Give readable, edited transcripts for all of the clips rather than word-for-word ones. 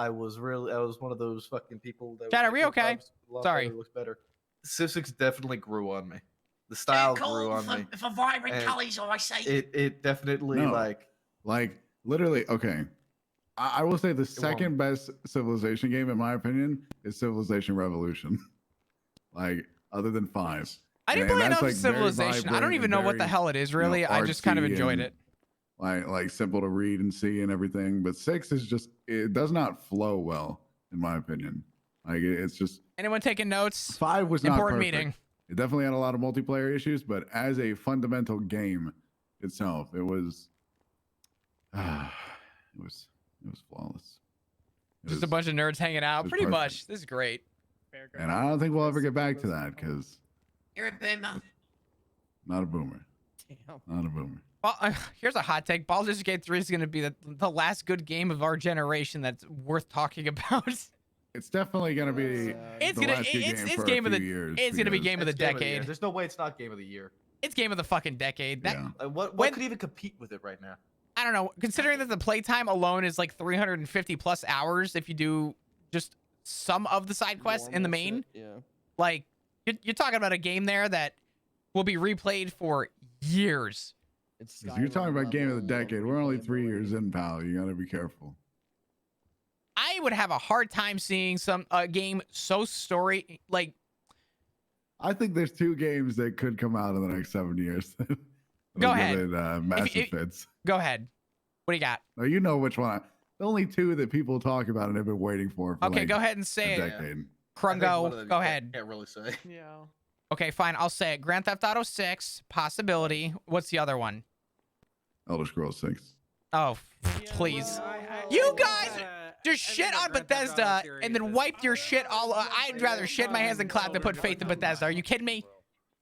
I was one of those fucking people that. Chad, are we okay? Sorry. Looks better. Civ 6 definitely grew on me. The style grew on me. For vibrant colors, I say. It definitely like literally. Okay, I will say the second best Civilization game, in my opinion, is Civilization Revolution. Like other than 5. I didn't play enough Civilization. I don't even know what the hell it is really. I just kind of enjoyed it. Like simple to read and see and everything. But 6 is just, it does not flow well, in my opinion. Like it's just. Anyone taking notes? 5 was not important perfect. meeting. It definitely had a lot of multiplayer issues, but as a fundamental game itself, it was flawless. Just a bunch of nerds hanging out. Pretty much. This is great. And I don't think we'll ever get back to that because you're a boomer. Not a boomer. Damn. Not a boomer. Well, here's a hot take. Baldur's Gate 3 is going to be the last good game of our generation that's worth talking about. It's definitely going to be it's going to game of the decade. There's no way it's not game of the year. It's game of the fucking decade. What could even compete with it right now? I don't know. Considering that the playtime alone is like 350 plus hours if you do just some of the side quests in the main. Like you're talking about a game there that will be replayed for years. You're talking about game of the decade. We're only 3 years in, pal. You got to be careful. I would have a hard time seeing a game so story like. I think there's 2 games that could come out in the next 7 years. Go ahead. Massive fits. Go ahead. What do you got? No, you know which one. The only 2 that people talk about and have been waiting for okay, like go ahead and say it. Decade. Krungo, go ahead. Can't really say. Yeah. Okay, fine. I'll say it. Grand Theft Auto 6, possibility. What's the other one? Elder Scrolls 6. Oh, please. You guys just shit on Bethesda and then wiped your shit all. I'd rather shit my hands and clap than put faith in Bethesda. Are you kidding me?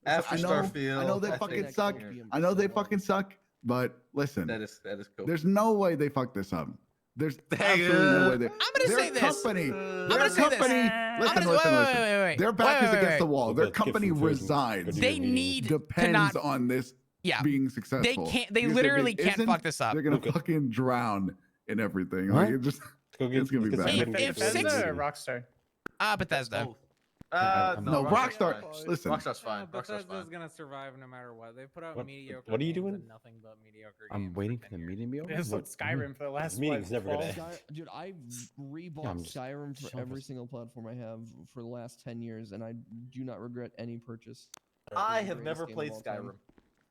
After Starfield, I know they fucking suck. I know they fucking suck. But listen, that is cool. There's no way they fucked this up. There's absolutely no way they. I'm gonna say this. Company. I'm Their gonna say this. Listen. Wait. Their back is against the wall. Their company resides. They need depends on this being successful. They can't. They literally can't fuck this up. They're gonna fucking drown in everything. Like it just. It's gonna be bad. If Bethesda or Rockstar? Bethesda. No, Rockstar. Listen, Rockstar's fine. Bethesda's gonna survive no matter what. They put out mediocre. What are you games doing? and nothing but mediocre. I'm waiting for the meeting to be over. It's like Skyrim for the last. This meeting's never gonna. Dude, I rebought Skyrim for every single platform I have for the last 10 years, and I do not regret any purchase. I have never played Skyrim.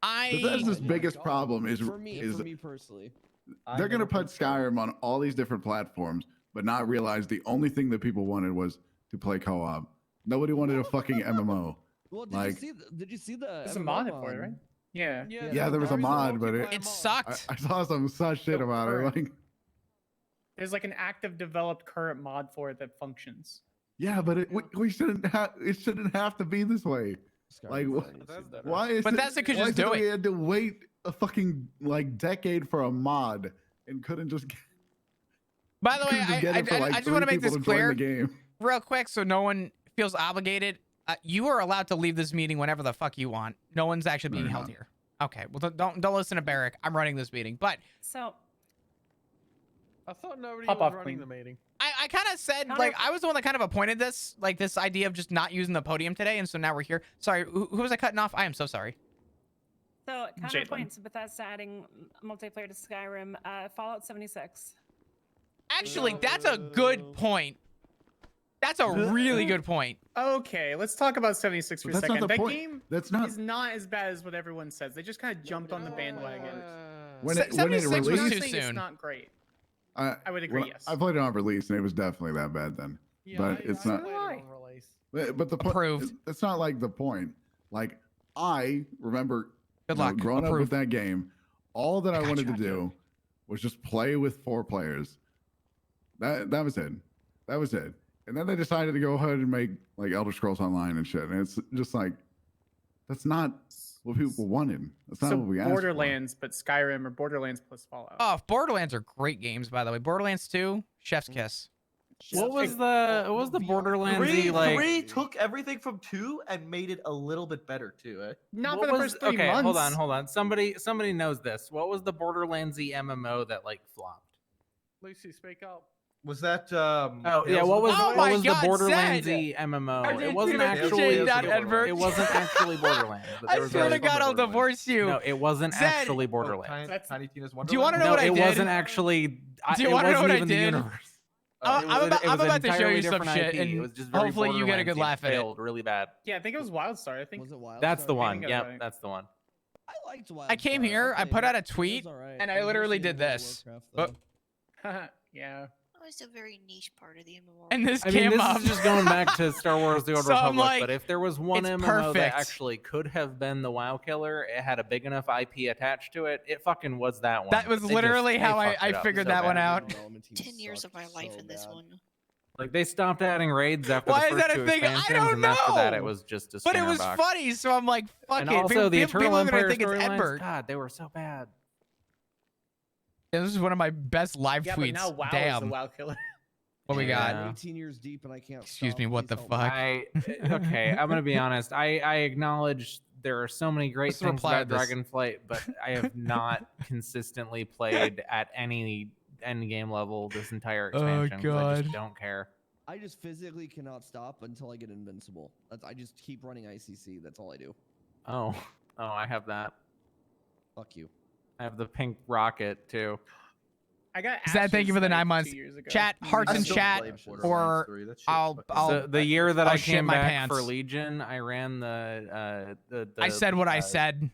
Bethesda's biggest problem is for me personally. They're gonna put Skyrim on all these different platforms, but not realize the only thing that people wanted was to play co-op. Nobody wanted a fucking MMO. Well, did you see the? There's a mod for it, right? Yeah. Yeah, there was a mod, but it sucked. I saw some sus shit about it. Like, there's like an active developed current mod for it that functions. Yeah, but we shouldn't have. It shouldn't have to be this way. Like, why is Bethesda could just do it? We had to wait a fucking like decade for a mod and couldn't just. By the way, I just want to make this clear, real quick, so no one feels obligated. You are allowed to leave this meeting whenever the fuck you want. No one's actually being held here. Okay, well don't listen to Barrick. I'm running this meeting, but so I thought nobody was running the meeting. I kind of said like I was the one that kind of appointed this idea of just not using the podium today, and so now we're here. Sorry, who was I cutting off? I am so sorry. So counterpoint to Bethesda adding multiplayer to Skyrim, Fallout 76. Actually, that's a good point. That's a really good point. Okay, let's talk about 76 for a second. That game is not as bad as what everyone says. They just kind of jumped on the bandwagon. When it released, was too soon. It's not great. I would agree. Yes. I played it on release, and it was definitely that bad then. Yeah, but it's not. But the point. It's not like the point. Like I remember. Good luck. Growing up with that game, all that I wanted to do was just play with 4 players. That was it. That was it. And then they decided to go ahead and make like Elder Scrolls Online and shit. And it's just like, that's not what people wanted. That's not what we asked for. Borderlands, but Skyrim or Borderlands plus Fallout. Oh, Borderlands are great games, by the way. Borderlands 2, Chef's Kiss. What was the Borderlands? 3 took everything from 2 and made it a little bit better too. Eh? Not for the first 3 months. Hold on. Somebody knows this. What was the Borderlands MMO that like flopped? Lucy, speak up. Was that? Oh yeah, Tales what of was the Oh what my was God, the Borderlands Zed! MMO? I It didn't wasn't even actually. change that, Borderlands. Edward. It wasn't actually Borderlands. But I there was swear a- to God, I'll divorce you. No, it wasn't Zed! actually Oh, Borderlands. Tiny Tina's Wonderland. Do you wanna know No, what I it did? wasn't actually. Do you it wanna know wasn't what I even the did? universe. I'm It was about to show entirely you some different shit, IP. It and was just very hopefully you get a good Borderlands-y. laugh at it. Failed really bad. Yeah, I think it was WildStar. I think. Was it Wild? That's the I one. think I got Yep, it right. that's the one. I liked Wild. I came here, I put out a tweet, and I literally did this. But- Yeah. Oh, it's a very niche part of the MMO. And this I mean, came this up. is just going back to Star Wars: The Old So I'm Republic. like, But if there was one it's MMO perfect. that actually could have been the WoW killer, it had a big enough IP attached to it. It fucking was that one. That was They just- literally they how I fucked it up figured so that one bad. out. 10 years of my life in this one. Like they stopped adding raids after Why the is first that a two thing? I expansions, don't and after that know. it was just a But it stinger was box. funny, so I'm like, fuck And it. also the People Eternal are gonna Empire think it's storylines. Edward. God, they were so bad. This is one of my best live Yeah, tweets. but now WoW is the Damn. WoW killer. What we got? Yeah. 18 years deep and I can't. Excuse stop. me, what Please the help me. fuck? Okay, I'm gonna be honest. I acknowledge there are so many great Let's things reply about to this. Dragonflight, but I have not consistently played at any end game level this entire Oh, expansion. 'Cause I just God. don't care. I just physically cannot stop until I get invincible. I just keep running ICC. That's all I do. Oh, I have that. Fuck you. I have the pink rocket too. I got. Zed, thank you for the Ashes, 9 like, months. 2 years ago. Chat, hearts I in still chat, play Borderlands or 3. That shit's I'll fucking- The year that I'll I shit came my back for pants. Legion, I ran the I said what I said.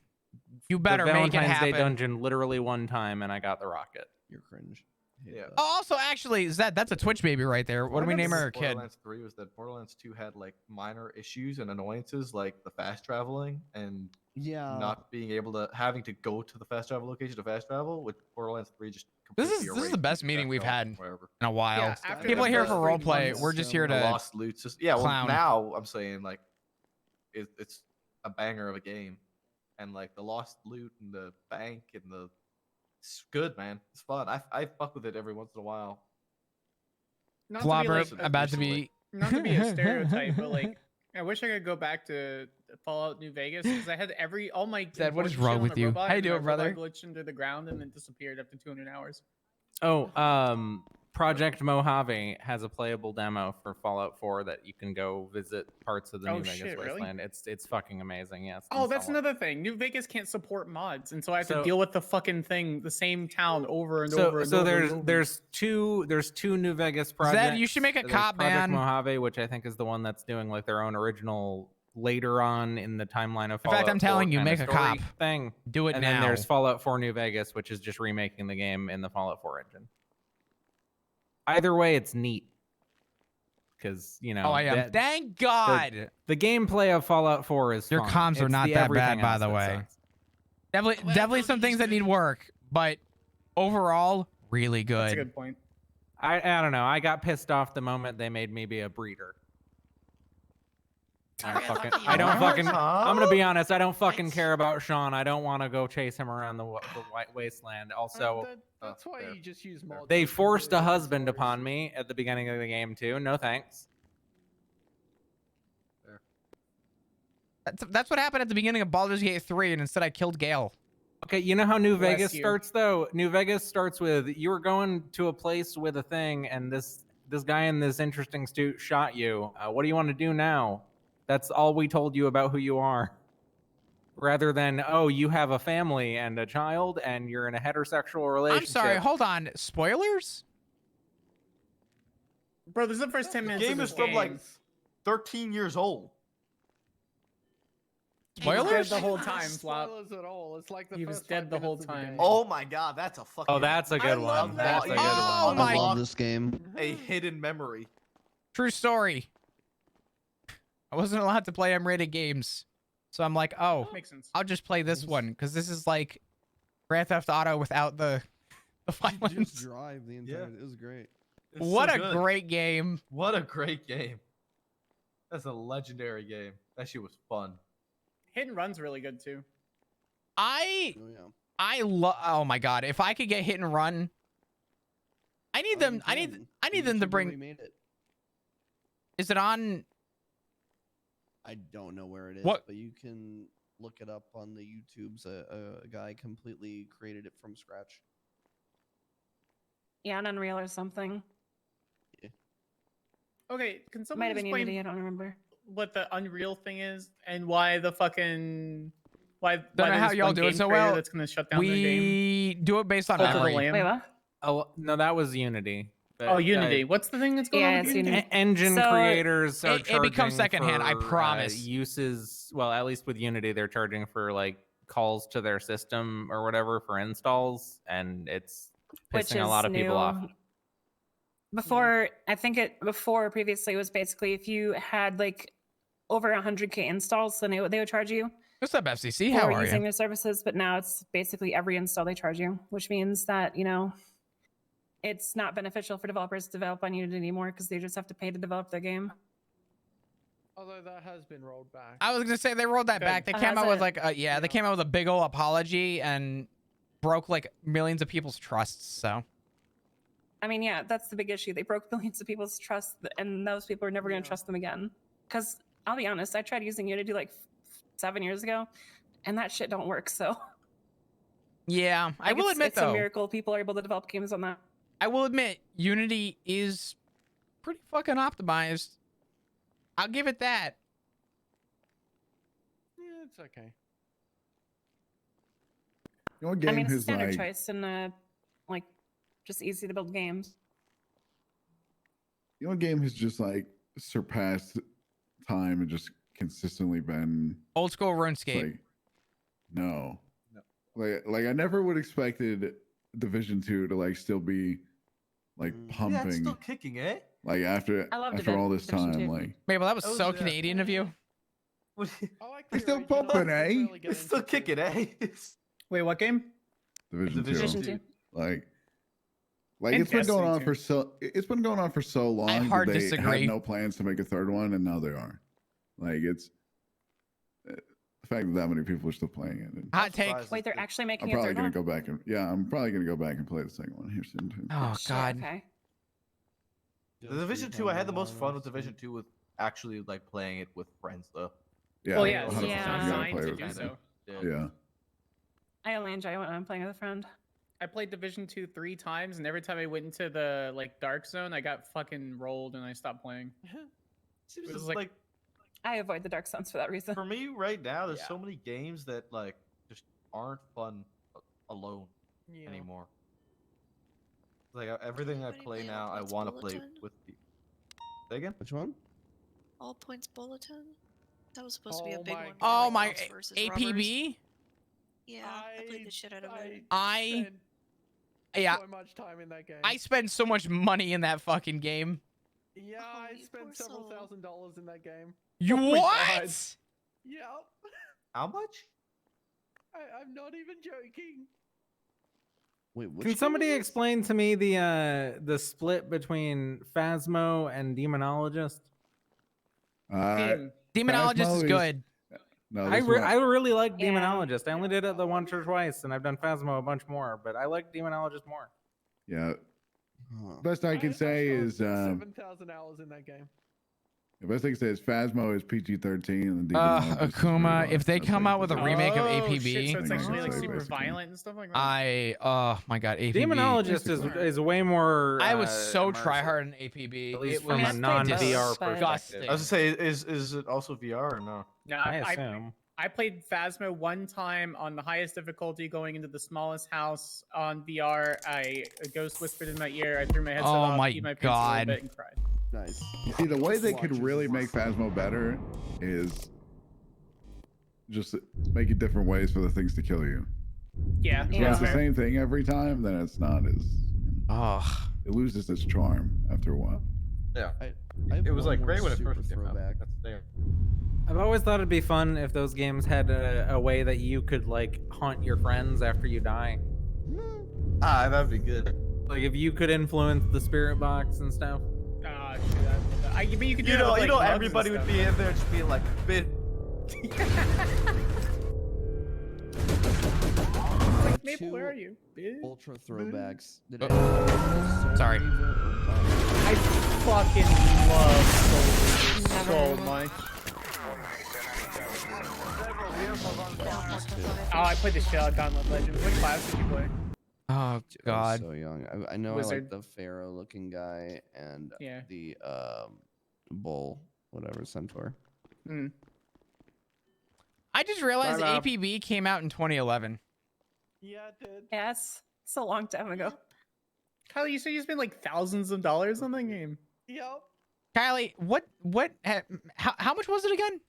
You better the make it Valentine's Day happen. dungeon literally one time, and I got the rocket. You're cringe. Hate Yeah. that. Oh, also, actually, Zed, that's a Twitch baby right there. What do we name our kid? Borderlands 3 was that Borderlands 2 had like minor issues and annoyances like the fast traveling and Yeah. not being able to having to go to the fast travel location to fast travel. With Borderlands 3 just This completely is the erased best the meeting fast we've travel had wherever. in a while. Yeah, after People the are here first for 3 role play. months, We're just here The to. lost loot system. Yeah, well, clown. now I'm saying like it's a banger of a game, and like the lost loot and the bank and the it's good, man. It's fun. I fuck with it every once in a while. Not to be, Clobber, like, about to be. not to be a stereotype, but like I wish I could go back to Fallout New Vegas because I had all my. Zed, what is important shit wrong on with the you? robot, How you and my doing, brother? robot glitched into the ground and then disappeared after 200 hours. Oh, Project Mojave has a playable demo for Fallout 4 that you can go visit parts of the Oh, New Vegas shit, really? wasteland. It's fucking amazing. Yes. Oh, that's another thing. New Vegas can't support mods, and so I have to So- deal with the fucking thing, the same town over and So over and so over. there's and over. there's two New Vegas projects. you should make a There's cop, Project man. Mojave, which I think is the one that's doing like their own original later on in the timeline of In Fallout fact, I'm 4 telling you, kinda make a story cop. thing. Do it And now. then there's Fallout 4 New Vegas, which is just remaking the game in the Fallout 4 engine. Either way, it's neat because you know. Oh, I am. that- Thank God. the gameplay of Fallout 4 is Your fun. comms are It's not the that everything bad, by else the that way. sucks. Definitely some things that need work, but overall, really That's a good. good point. I don't know. I got pissed off the moment they made me be a breeder. I don't fucking. I'm gonna be honest. I don't fucking care about Sean. I don't want to go chase him around the white wasteland. Also, that's why you just use mod. they forced a husband upon me at the beginning of the game too. No thanks. That's what happened at the beginning of Baldur's Gate 3, and instead I killed Gale. Okay, you know how New Bless Vegas you. starts though? New Vegas starts with you were going to a place with a thing, and this guy in this interesting suit shot you. What do you want to do now? That's all we told you about who you are. Rather than, oh, you have a family and a child, and you're in a heterosexual relationship. I'm sorry, hold on. Spoilers? Bro, this is the first 10 The minutes. game of is this from game. like 13 years old. He was dead Spoilers? the whole time, Flop. Spoilers at all. It's like the He was first dead 5 the whole minutes of the time. game. Oh my god, that's a fucking. Oh, that's a good one. That's a good Oh one. my- I love this game. A hidden memory. True story. I wasn't allowed to play M-rated games. So I'm like, oh, Makes sense. I'll just play this one, because this is like Grand Theft Auto without the Just violence. drive the entire. It was great. It's What so a good. great game. What a great game. That's a legendary game. That shit was fun. Hit and run's really good too. I Oh yeah. love. Oh my god! If I could get hit and run, I need them. You I need can. them to YouTube bring. remade it. Is it on? I don't know where it is, What? but you can look it up on the YouTube's. A guy completely created it from scratch. Yeah, on Unreal or something. Okay, can Might someone have been explain Unity. I don't remember. what the Unreal thing is and why the fucking why Don't know how there's y'all one do it game so creator well. that's gonna shut down their game? We do it based on Cult of the memory. Lamb. Wait, what? Oh no, that was Unity. But, Oh, Unity. What's the thing that's going on Yeah, with it's Unity? Unity. Engine So, creators are it becomes charging secondhand, I for, promise. uses, well, at least with Unity, they're charging for like calls to their system or whatever for installs, and it's which pissing is a lot of people new. off. Before, I think before previously it was basically if you had like over 100K installs, then they would charge you What's up, FCC? How for are using you? their services. But now it's basically every install they charge you, which means that it's not beneficial for developers to develop on Unity anymore because they just have to pay to develop their game. Although that has been rolled back. I was gonna say they rolled that back. They Oh, came has out with it? like, they came out with a big old apology and broke like millions of people's trusts. So I mean, yeah, that's the big issue. They broke millions of people's trust, and those people are never going to trust them again. Because I'll be honest, I tried using Unity like 7 years ago, and that shit don't work. So yeah, I will admit it's a though, miracle people are able to develop games on that. I will admit Unity is pretty fucking optimized. I'll give it that. Yeah, it's okay. Your game I mean, it's a is standard like choice and like just easy to build games. your game has just like surpassed time and just consistently been Old school RuneScape. like no. Like I never would expected Division 2 to like still be like Yeah, it's pumping still kicking, eh? like after I loved all this Division time 2. like Mabel, that was That was, so Canadian of you. What- I like It's the still original, pumping, but eh? really get It's still into kicking, eh? Wait, what game? Division 2. Division 2. Like it's been going on Interesting, for so long. that hard they disagree. had no plans to make a third one, and now they are. Like it's the fact that many people are still playing it. And Hot take. surprised. Wait, they're actually I'm making a probably third gonna one? go back and I'm probably gonna go back and play the second one here soon too. Oh Shit, God. Okay. The Division 2, I had the most fun with Division 2 with actually like playing it with friends though. Yeah, Well, yeah, 100%. it's You Yeah. gotta designed play to with do friends. so. Yeah. I only enjoy it when I'm playing with a friend. I played Division 2 3 times, and every time I went into the like dark zone, I got fucking rolled, and I stopped playing. Seems It was like like- I avoid the dark zones for that reason. for me right now, there's Yeah. so many games that like just aren't fun alone Yeah. anymore. Like everything I Anybody play play now, All I Points want to play Bulletin? with people. Say again? Which one? All Points Bulletin? That was supposed to be a Oh big my one. for, Oh like, my cops versus robbers. APB. Yeah, I played the shit out of it. I spent yeah. so much time in that game. I spend so much money in that fucking game. Yeah, Oh, I you spent poor several soul. $1,000s in that game. You Oh my what? God. Yep. How much? I'm not even joking. Wait, which Can game somebody is this? explain to me the split between Phasmo and Demonologist? Game. Demonologist Phasmo is is- good. No, I this one- really like Yeah. Demonologist. I only did it the once or twice, and I've done Phasmo a bunch more, but I like Demonologist more. yeah. Huh. Best I can say spent is 7,000 hours in that game. the best I can say is Phasmo is PG-13 and Demonologist is Akuma, rated if they R. come That's out with a like- remake of Oh, APB, shit, so it's Things actually like like that, super basically. violent and stuff like that. oh my God, APB. Demonologist is way more. I was so immersive. try hard in APB. At least It from was a non-VR both, but- perspective. I was to say, is it also VR or no? No, I assume. I played Phasmo one time on the highest difficulty, going into the smallest house on VR. A ghost whispered in my ear. I threw my headset Oh off, my peed my pants a God. little bit, and cried. Nice. You see, the way they could Watches really is- make Phasmo better is just make it different ways for the things to kill you. Yeah, If Yeah. it's the same thing every time, then it's not as Oh, it loses its charm after a while. Yeah. I have It was one like more great when it super first came out. throwback. That's there. I've always thought it'd be fun if those games had a way that you could like haunt your friends after you die. Ah, that'd be good. Like if you could influence the spirit box and stuff. Ah, shit, but you could do You that know, with, like, mugs and everybody would stuff. be in there just being like, bit. Like, Maple, Two where are you? bitch? Ultra throwbacks. Did Oh. anyone play Soul Sorry. Reaver or I fucking love Soul so much. Oh, I played the shit out of Gauntlet Legends. What class did you play? oh I was God. so young. I know I Wizard. like the pharaoh looking guy and Yeah. the bull, whatever, centaur. I just realized Bye, Bob. APB came out in 2011. Yeah, it did. Yes, it's a long time ago. Kylie, you said you spent like thousands of dollars on that game. Yep. Kylie, how much was it again?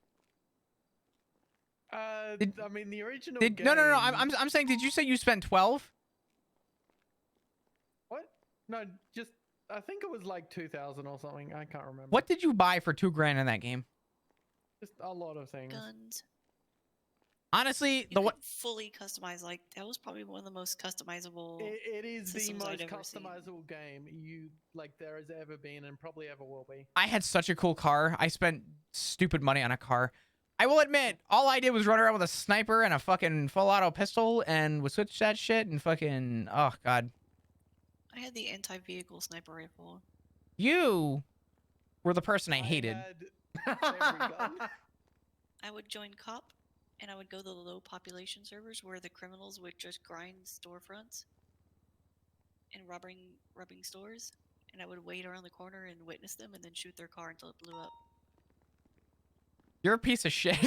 I mean, the original No, game... no. I'm saying, did you say you spent 12? What? No, just... I think it was like 2,000 or something. I can't remember. What did you buy for $2,000 in that game? Just a lot of things. Guns. Honestly, You could fully customize. Like that was probably one of the most customizable. It is the systems most I'd ever seen. customizable game there has ever been and probably ever will be. I had such a cool car. I spent stupid money on a car. I will admit, all I did was run around with a sniper and a fucking full auto pistol and would switch that shit and fucking, oh god. I had the anti-vehicle sniper rifle. You were the person I hated. Had every gun. I would join COP, and I would go to the low population servers where the criminals would just grind storefronts and robbing stores, and I would wait around the corner and witness them, and then shoot their car until it blew up. You're a piece of shit.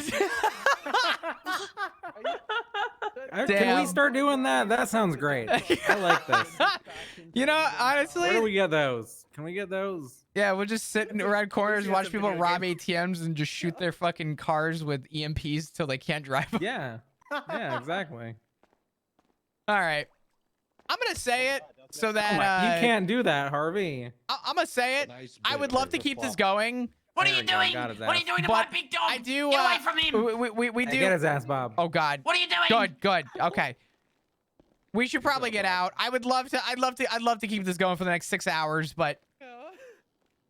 Can we Damn. start doing that? That sounds great. I like this. You know, honestly, Where do we get those? Can we get those? yeah, we'll just sit around corners, see watch the people video rob ATMs and just shoot their fucking cars with EMPs till they can't drive them. Yeah. Yeah, exactly. All right. I'm going to say it so You that can't do that, Harvey. I'm going to say it. I would love to keep this going. What are There you we go, doing? got his What are you ass. doing to But my big dog? I do. Get away from him! We Hey, do. get his ass, Bob. Oh God. What are you doing? Good. Okay. We should probably get out. I'd love to keep this going for the next 6 hours, but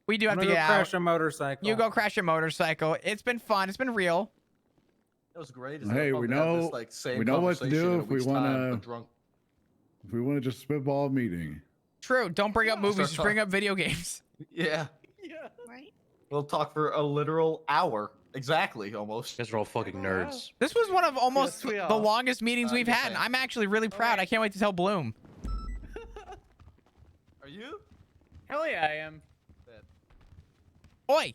we do I'm have to gonna get go out. crash a motorcycle. You go crash your motorcycle. It's been fun. It's been real. It was great. Hey, we know what to do if we want to. Drunk. If we want to just spitball a meeting. True. Don't bring up movies. Just Start bring up video games. Yeah, Yeah. Right? we'll talk for a literal hour, exactly, almost. You guys are all fucking nerds. This was one of almost Yes, we the are. longest meetings we've just had. saying. I'm actually really proud. I can't wait to tell Bloom. Are you? Hell yeah, I am. Bet. Oi.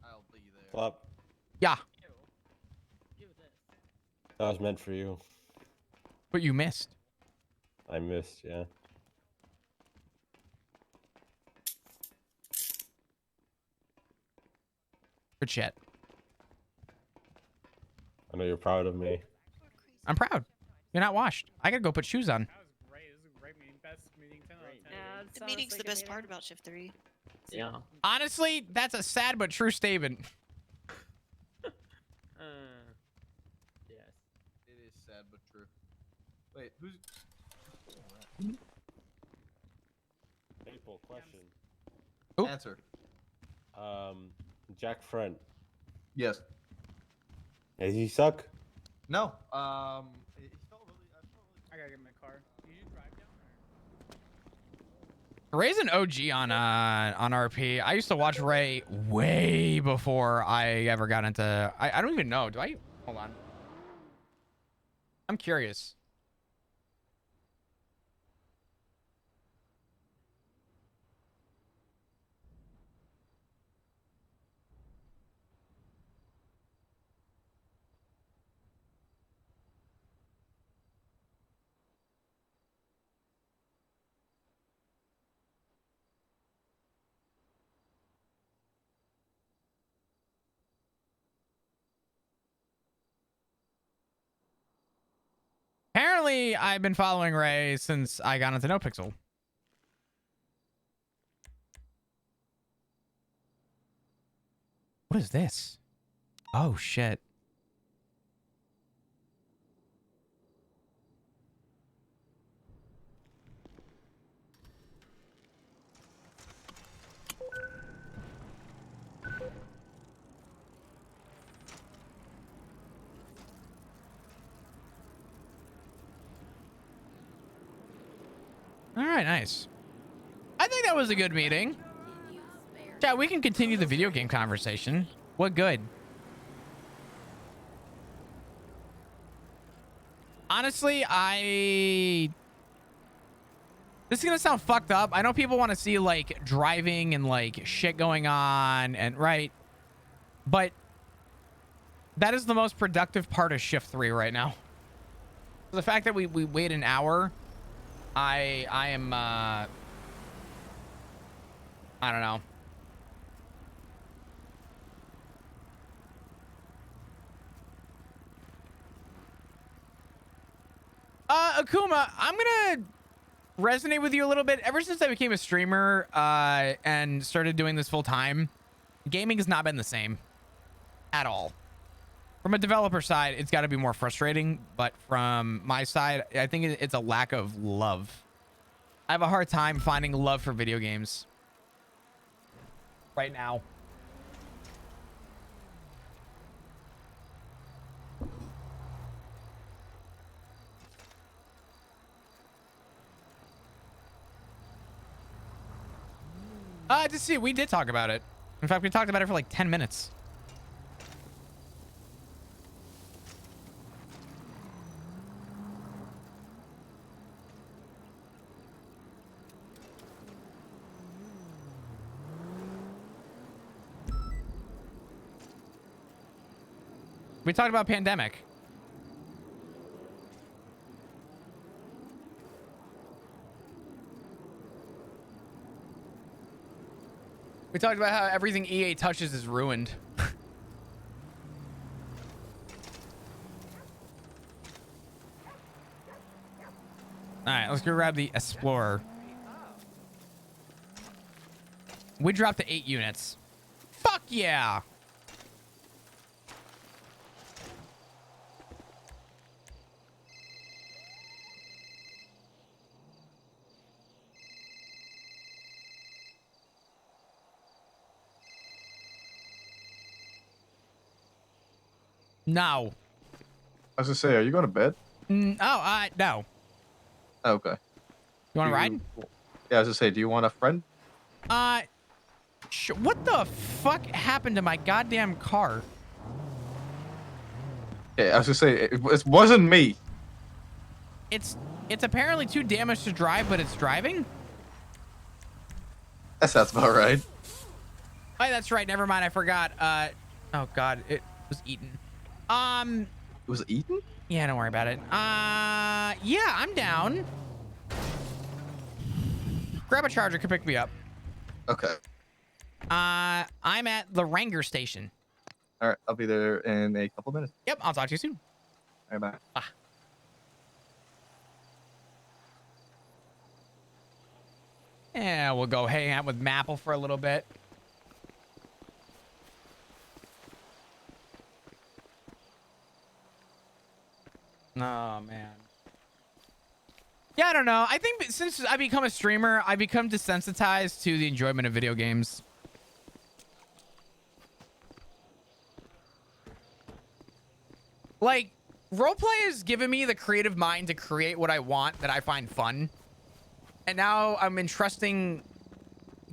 I'll be there. Flop. Yeah. That was meant for you. But you missed. I missed, yeah. Good shit. I know you're proud of me. I'm proud. You're not washed. I gotta go put shoes on. That was great. This is a great meeting. Best meeting 10 out of 10. Yeah, it's The meeting's honestly the good best meeting. part about Shift 3. Yeah. Honestly, that's a sad but true statement. Yes. It is sad but true. Wait, who's? Maple, question. Oop. Answer. Jack Front. Yes. Does he suck? No. He felt really. I felt really. I gotta get in my car. You just drive down or? Ray's an OG on RP. I used to watch Ray way before I ever got into. I don't even know. Do I? Hold on. I'm curious. Apparently, I've been following Ray since I got into NoPixel. What is this? Oh, shit. All right, nice. I think that was a good meeting. Yeah, we can continue the video game conversation. What good? Honestly, This is gonna sound fucked up. I know people want to see like driving and like shit going on and right, but that is the most productive part of shift 3 right now. The fact that we wait an hour, I am I don't know. Akuma, I'm gonna resonate with you a little bit. Ever since I became a streamer and started doing this full time, gaming has not been the same at all. From a developer side, it's got to be more frustrating, but from my side, I think it's a lack of love. I have a hard time finding love for video games right now. To see, we did talk about it. In fact, we talked about it for like 10 minutes. We talked about pandemic. We talked about how everything EA touches is ruined. All right, let's go grab the Explorer. We dropped to 8 units. Fuck yeah! No. I was gonna say, are you going to bed? No. Oh, okay. You want to ride? Yeah, I was gonna say, do you want a friend? What the fuck happened to my goddamn car? Yeah, I was gonna say, it wasn't me. It's apparently too damaged to drive, but it's driving? That sounds about right. Oh, that's right. Never mind. I forgot. Oh god, it was eaten. It was eaten? Yeah, don't worry about it. Yeah, I'm down. Grab a charger, can pick me up. Okay. I'm at the Ranger station. All right, I'll be there in a couple minutes. Yep, I'll talk to you soon. All right, bye. Yeah, we'll go hang out with Maple for a little bit. Oh, man. Yeah, I don't know. I think since I become a streamer, I become desensitized to the enjoyment of video games. Like, roleplay has given me the creative mind to create what I want that I find fun. And now I'm entrusting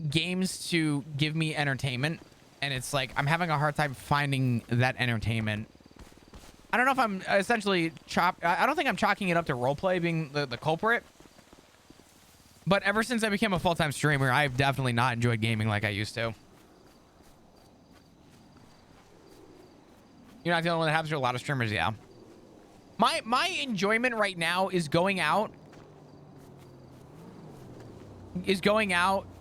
games to give me entertainment. And it's like, I'm having a hard time finding that entertainment. I don't know if I'm essentially I don't think I'm chalking it up to roleplay being the culprit. But ever since I became a full-time streamer, I've definitely not enjoyed gaming like I used to. You're not the only one that happens to a lot of streamers, yeah. My enjoyment right now is going out.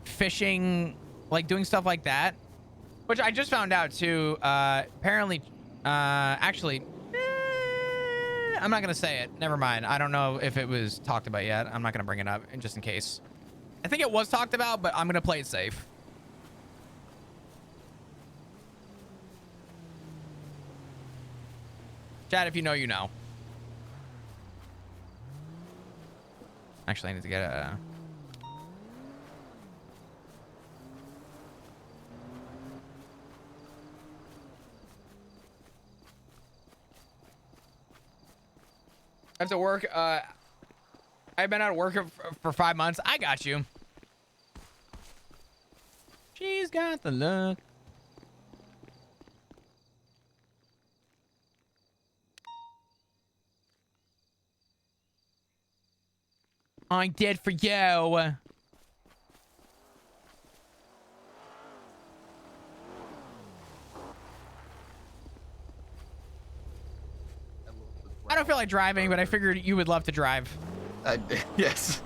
Fishing, like doing stuff like that. Which I just found out too. Apparently, actually, I'm not gonna say it. Never mind. I don't know if it was talked about yet. I'm not gonna bring it up, just in case. I think it was talked about, but I'm gonna play it safe. Chat, if you know, you know. Actually, I need to get a... I have to work. I've been out of work for 5 months. I got you. She's got the look. I did for you. I don't feel like driving, but I figured you would love to drive. Yes.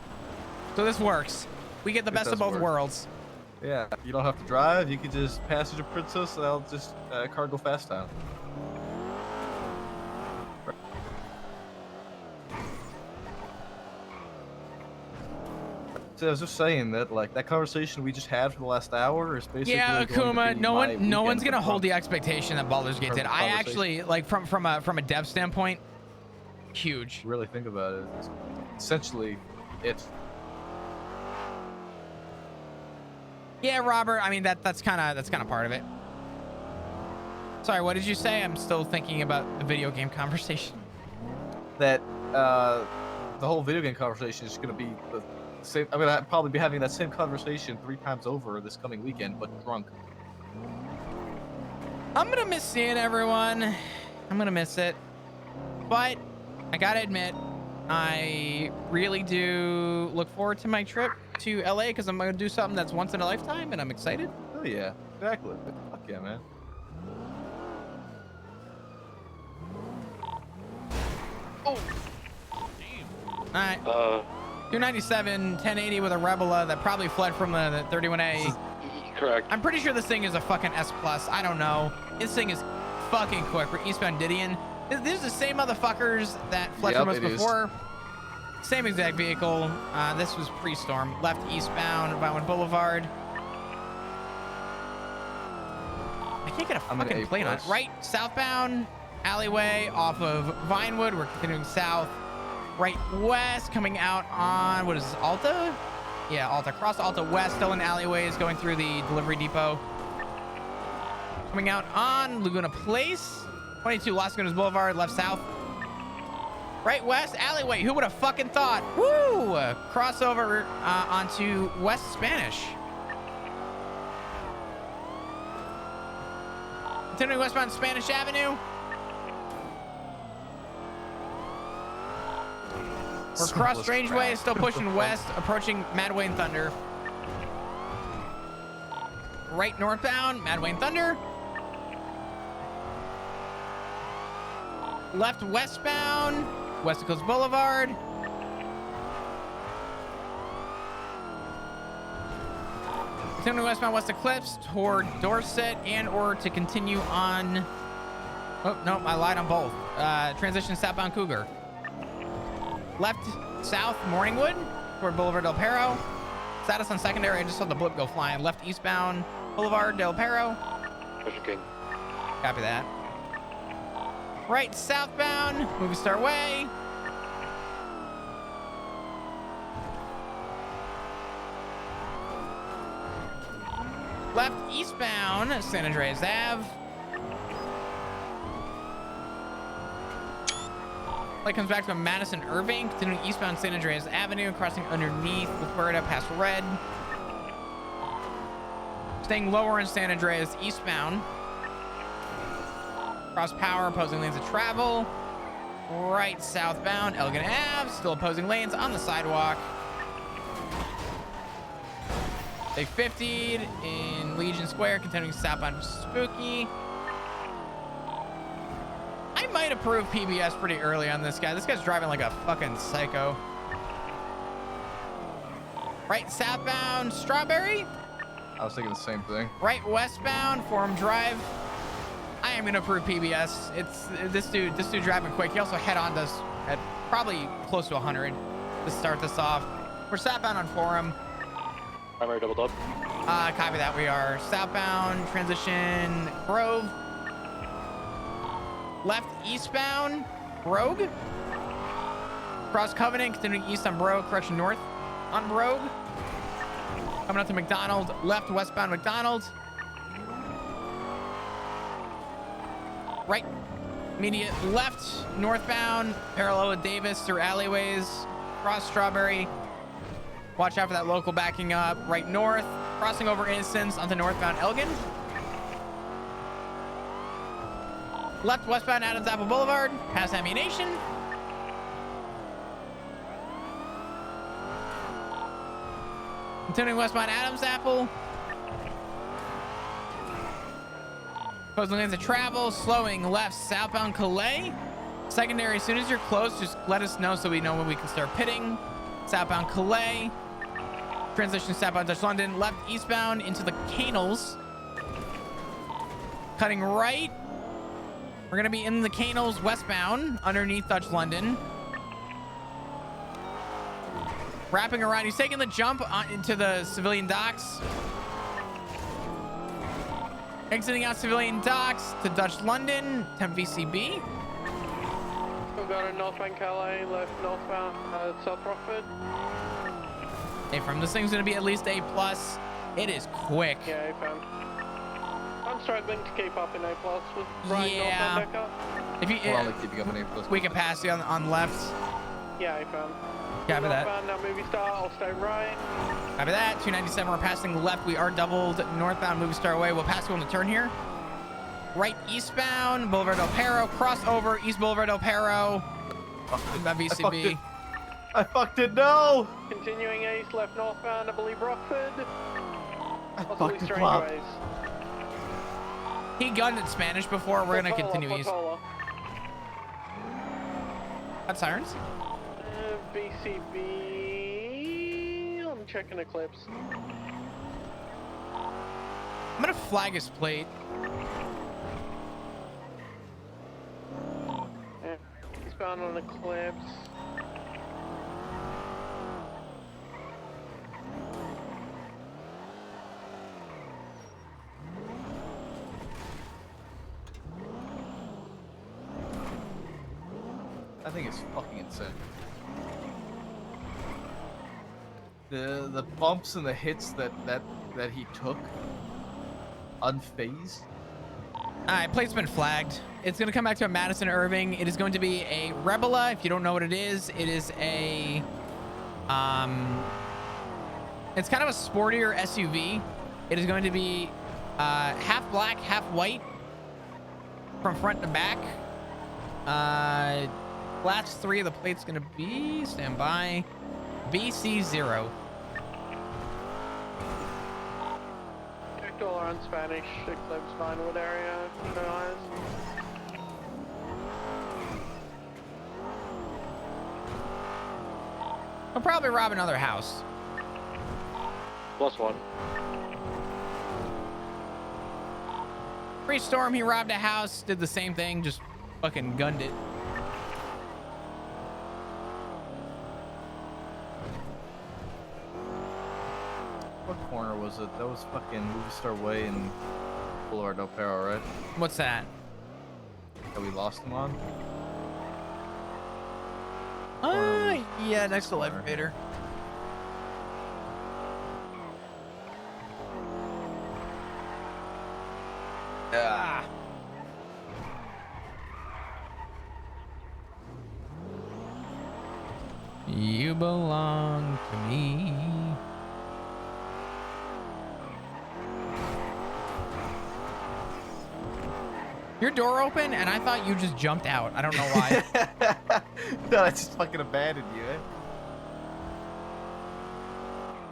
So this works. We get the best of both worlds. Yeah, you don't have to drive. You can just passenger princess, and I'll just cargo fast town. So I was just saying that, like, that conversation we just had for the last hour is basically. Yeah, Akuma. No one's gonna hold the. the expectation that Baldur's Gate did. I actually like from a dev standpoint, huge. Really think about it. It's essentially, it. Yeah, Robert. I mean that's kind of part of it. Sorry, what did you say? I'm still thinking about the video game conversation. That the whole video game conversation is gonna be the same. I'm gonna probably be having that same conversation 3 times over this coming weekend, but drunk. I'm gonna miss seeing everyone. I'm gonna miss it, but I gotta admit, I really do look forward to my trip to LA because I'm gonna do something that's once in a lifetime, and I'm excited. Oh yeah, exactly. Fuck yeah, man. Oh. All right. 297, 1080 with a Rebela that probably fled from the 31A. Correct. I'm pretty sure this thing is a fucking S+. I don't know. This thing is fucking quick. We're eastbound Didion. These are the same motherfuckers that fled from us before. Same exact vehicle. This was pre-storm. Left eastbound, Vinewood Boulevard. I can't get a fucking plane on it. Right southbound alleyway off of Vinewood. We're continuing south. Right west, coming out on, what is this, Alta? Yeah, Alta. Cross Alta West, still in alleyways, going through the delivery depot. Coming out on Laguna Place. 22 Las Lagunas Boulevard, left south. Right west, alleyway. Who would have fucking thought? Woo! Crossover onto West Spanish. Continuing westbound Spanish Avenue. We're across Strangeway, still pushing west, approaching Mad Wayne Thunder. Right northbound, Mad Wayne Thunder. Left westbound, West Coast Boulevard. Continuing westbound West Eclipse toward Dorset and or to continue on. Oh, no, I lied on both. Transition southbound Cougar. Left south Morningwood toward Boulevard Del Perro. Status on secondary. I just saw the blip go flying. Left eastbound Boulevard Del Perro. Copy that. Right southbound Movie Star Way. Left eastbound San Andreas Ave. Light comes back from Madison Irving, continuing eastbound San Andreas Avenue, crossing underneath Florida past Red. Staying lower in San Andreas eastbound. Cross Power, opposing lanes of travel. Right southbound Elgin Ave, still opposing lanes on the sidewalk. They 50'd in Legion Square, continuing southbound Spooky. I might approve PBS pretty early on this guy. This guy's driving like a fucking psycho. Right southbound Strawberry. I was thinking the same thing. Right westbound Forum Drive. I am gonna approve PBS. It's this dude driving quick. He also head on us at probably close to 100 to start this off. We're southbound on Forum. Primary double dub. Copy that. We are southbound transition Grove. Left eastbound Brogue. Cross Covenant, continuing east on Brogue, correction north on Brogue. Coming up to McDonald, left westbound McDonald. Right, immediate left northbound, parallel with Davis through alleyways, cross Strawberry. Watch out for that local backing up. Right north, crossing over Innocence onto northbound Elgin. Left westbound Adams Apple Boulevard, past Ammunition. Continuing westbound Adams Apple. Closing lanes of travel. Slowing left southbound Calais. Secondary, as soon as you're close, just let us know so we know when we can start pitting. Southbound Calais. Transition southbound Dutch London. Left eastbound into the Canals. Cutting right. We're going to be in the Canals westbound underneath Dutch London. Wrapping around. He's taking the jump into the civilian docks. Exiting out civilian docks to Dutch London. 10 VCB. We've got a northbound Calais, left northbound South Rockford. Hey, from this thing's going to be at least A+. It is quick. Yeah, A-fam. I'm struggling to keep up in A+ with Brian northbound Becca. If you, We're only keeping up in A+. we can pass you on left. Yeah, A-fam. Copy that. Northbound, now movie star, I'll stay right. Copy that. 297, we're passing left. We are doubled northbound movie star away. We'll pass you on the turn here. Right eastbound, Boulevard Del Perro. Crossover, East Boulevard Del Perro. VCB. I fucked it, no! Continuing east, left northbound, I believe Rockford. Possibly fucked it, Strangeways. He gunned in Spanish before. We're going to continue east. Got sirens? BCB. I'm checking Eclipse. I'm going to flag his plate. Yeah, he's bound on Eclipse. I think it's fucking insane. The bumps and the hits that he took, unfazed. Alright, plate's been flagged. It's going to come back to a Madison Irving. It is going to be a Rebela. If you don't know what it is a it's kind of a sportier SUV. It is going to be half black, half white from front to back. Last 3 of the plate's going to be, stand by, BC0. All around Spanish, Eclipse, Vinewood area, no eyes. We'll probably rob another house. +1. Pre-storm, he robbed a house, did the same thing, just fucking gunned it. What corner was it? That was fucking Movie Star Way and Boulevard Del Perro, right? What's that? That we lost him on? Yeah, next to Life Vader. Ah. You belong to me. Your door open, and I thought you just jumped out. I don't know why. No, I just fucking abandoned you, eh?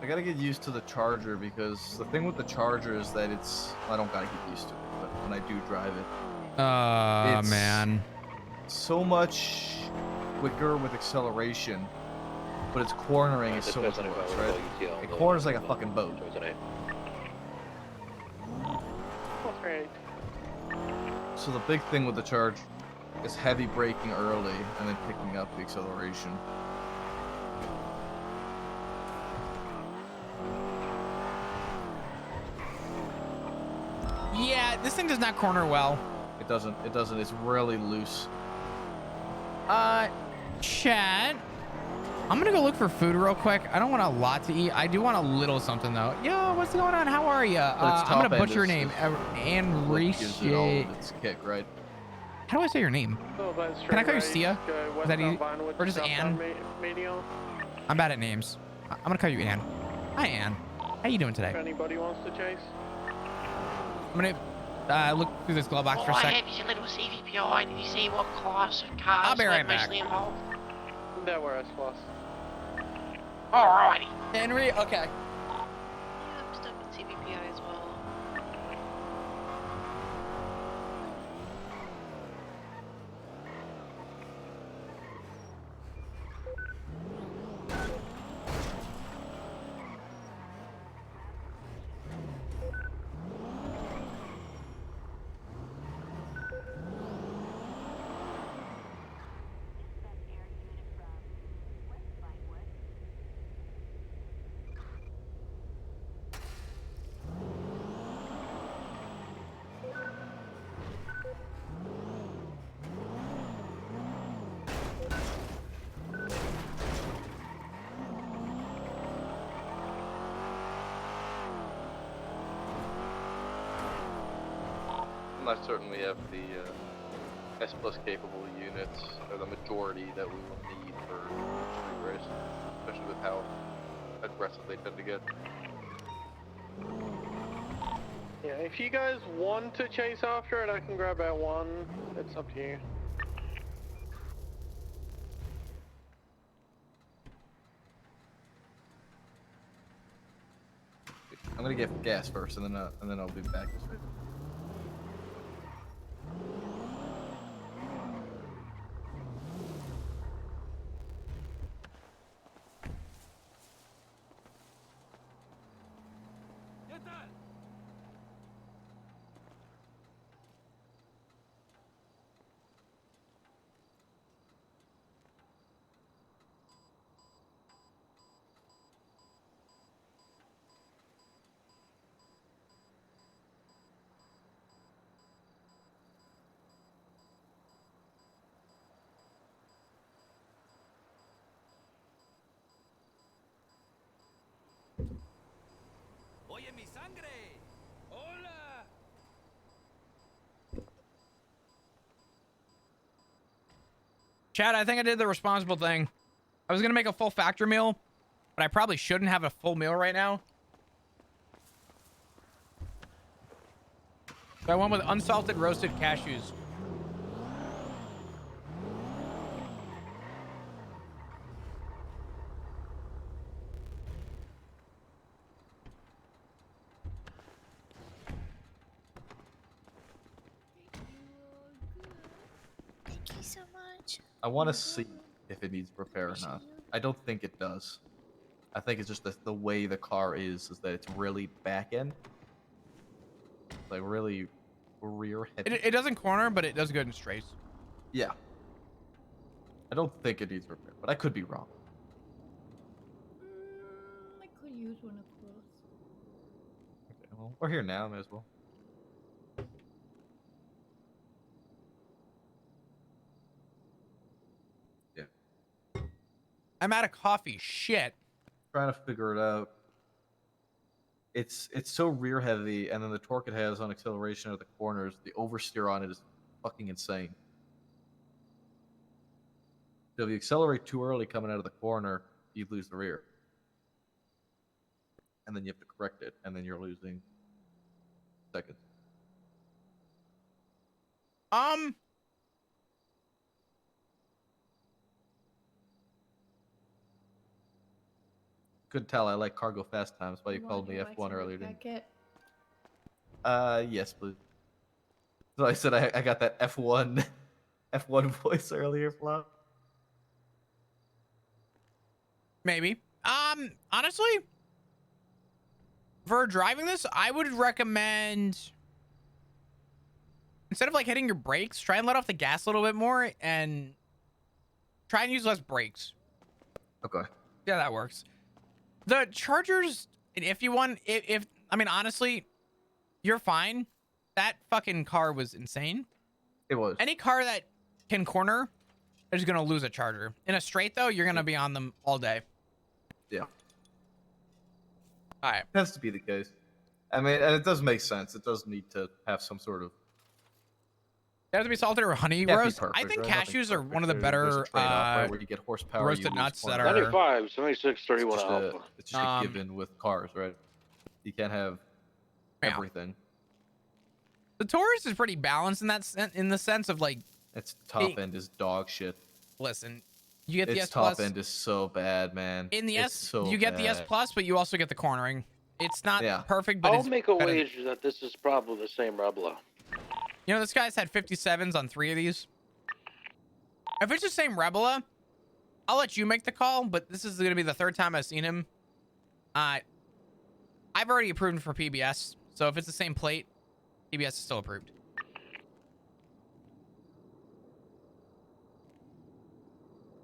I gotta get used to the Charger because the thing with the Charger is that I don't gotta get used to it, but when I do drive it, it's man. so much quicker with acceleration, but its cornering is so much worse, right? It corners like a fucking boat. So the big thing with the Charge is heavy braking early and then picking up the acceleration. Yeah, this thing does not corner well. It doesn't. It's really loose. Chat. I'm gonna go look for food real quick. I don't want a lot to eat. I do want a little something though. Yo, what's going on? How are you? I'm gonna butcher your name. Enrique. It's kick, right? How do I say your name? Can I call you Sia? Is that easy? Or just Ann? I'm bad at names. I'm gonna call you Ann. Hi, Ann. How you doing today? If anybody wants to chase. I'm gonna look through this glove box for a All I sec. have is a little CVPI. Did you see what class of cars I'll be right were back. mostly involved? There were S+. Alrighty. Henry, okay. CVPI as well. I'm not certain we have the S plus capable units, or the majority that we will need for street race, especially with how aggressive they tend to get. Yeah, if you guys want to chase after it, I can grab that one. It's up to you. I'm gonna get gas first, and then I'll be back. Oye, mi sangre. Hola. Chad, I think I did the responsible thing. I was gonna make a full factor meal, but I probably shouldn't have a full meal right now. So I went with unsalted roasted cashews. Thank you so much. I want to see if it needs repair or not. I don't think it does. I think it's just the way the car is that it's really back end. Like really rear heavy. It doesn't corner, but it does good in straights. Yeah. I don't think it needs repair, but I could be wrong. I could use one across. Okay, well, we're here now, may as well. Yeah. I'm out of coffee. Shit. Trying to figure it out. It's so rear heavy, and then the torque it has on acceleration at the corners, the oversteer on it is fucking insane. So if you accelerate too early coming out of the corner, you lose the rear. And then you have to correct it, and then you're losing seconds. Couldn't tell I like cargo fast times, why you called me F1 earlier, didn't you? Yes, please. So I said I got that F1 voice earlier, Flo. Maybe. Honestly, for driving this, I would recommend, instead of like hitting your brakes, try and let off the gas a little bit more and try and use less brakes. Okay. Yeah, that works. The Chargers, if you want, if I mean, honestly, you're fine. That fucking car was insane. It was. Any car that can corner is going to lose a Charger. In a straight, though, you're going to be on them all day. Yeah. All right. It has to be the case. I mean, and it does make sense. It does need to have some sort of... It has to be salted or honey roast. Perfect, I think cashews are one of the better right, where you get horsepower, roasted nuts that are... 95, 76, 31 it's alpha. It's just a given with cars, right? You can't have everything. The Taurus is pretty balanced in that in the sense of like... Its top end is dog shit. Listen, you get the its S+. Top end is so bad, man. In the it's S, so you get the S+, bad. but you also get the cornering. It's not Yeah. perfect, but I'll it's make a better. wager that this is probably the same Rebla. You know, this guy's had 57s on 3 of these. If it's the same Rebela, I'll let you make the call, but this is going to be the 3rd time I've seen him. I've already approved him for PBS, so if it's the same plate, PBS is still approved.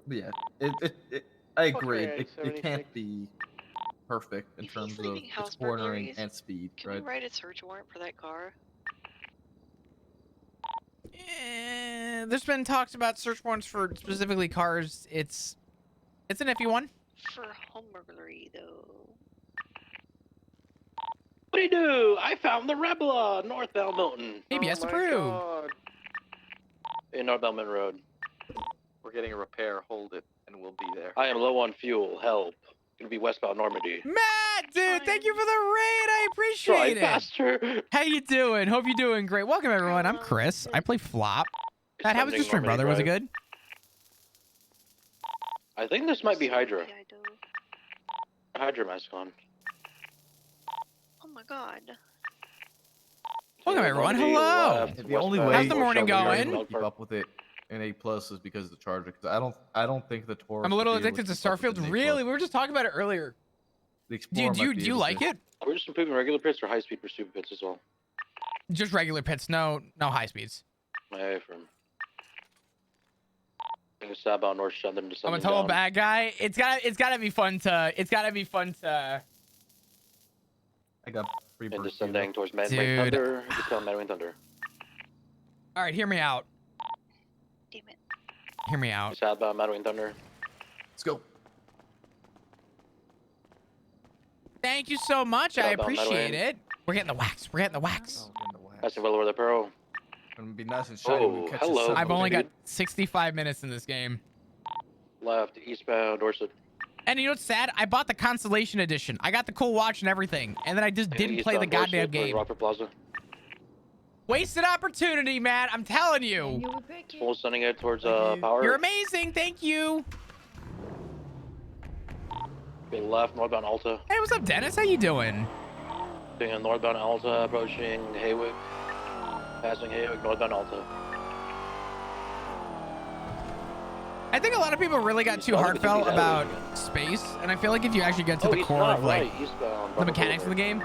Yeah, I agree. Okay, It 76. can't be perfect in If terms he's of leaving its house cornering burglaries, and speed, can right? we write a search warrant for that car? There's been talks about search warrants for specifically cars. It's an iffy one. For home burglary, though. What do you do? I found the Rebla, northbound Milton. PBS Oh my approved. God. In northbound Milton Road. We're getting a repair. Hold it, and we'll be there. I am low on fuel. Help. Gonna be westbound Normandy. Matt, dude, thank you for the raid. I appreciate Drive it. faster. How you doing? Hope you're doing great. Welcome, everyone. I'm Chris. I play Flop. Matt, how was your stream, brother? Was it good? I think this might be Hydra. Hydra mask on. Oh my god. Welcome, everyone. Normandy Hello. left, The only westbound way How's the morning you're going? able to keep up with it in A+ is because of the Charger. Because I don't think the Taurus. I'm a little would be able addicted to keep up with Starfield. an A+. Really? We were just talking about it earlier. The Explorer Do might be you able like to. it? We're just improving regular pits or high speed pursuit pits as well. Just regular pits, no high speeds. My from. Southbound North Southern to I'm a Southern total down. bad guy. It's gotta be fun to. I got free And bird descending towards Mad Dude. Wing Thunder. Discount Mad Wing Thunder. All right, hear me out. Damn it. Hear me out. Southbound Mad Wing Thunder. Let's go. Thank you so much. I Southbound appreciate Meadowing. it. We're getting the wax. We're getting the wax. That's the Willow with the Pearl. Gonna be nice and shiny when we catch hello. the sun. I've only got dude. 65 minutes in this game. Left, eastbound Dorset. And you know what's sad? I bought the Constellation Edition. I got the cool watch and everything. And then I just didn't play the Eastbound goddamn Dorset towards game. Rockford Plaza. Wasted opportunity, Matt. I'm telling you. Full sending it towards Power. You're amazing. Thank you. Okay, left, northbound Alta. Hey, what's up, Dennis? How you doing? Being on northbound Alta, approaching Haywick. Passing Haywick, northbound Alta. I think a lot of people really got too heartfelt about space, and I feel like if you actually get to the he's core not of like right. Eastbound, the mechanics of the game,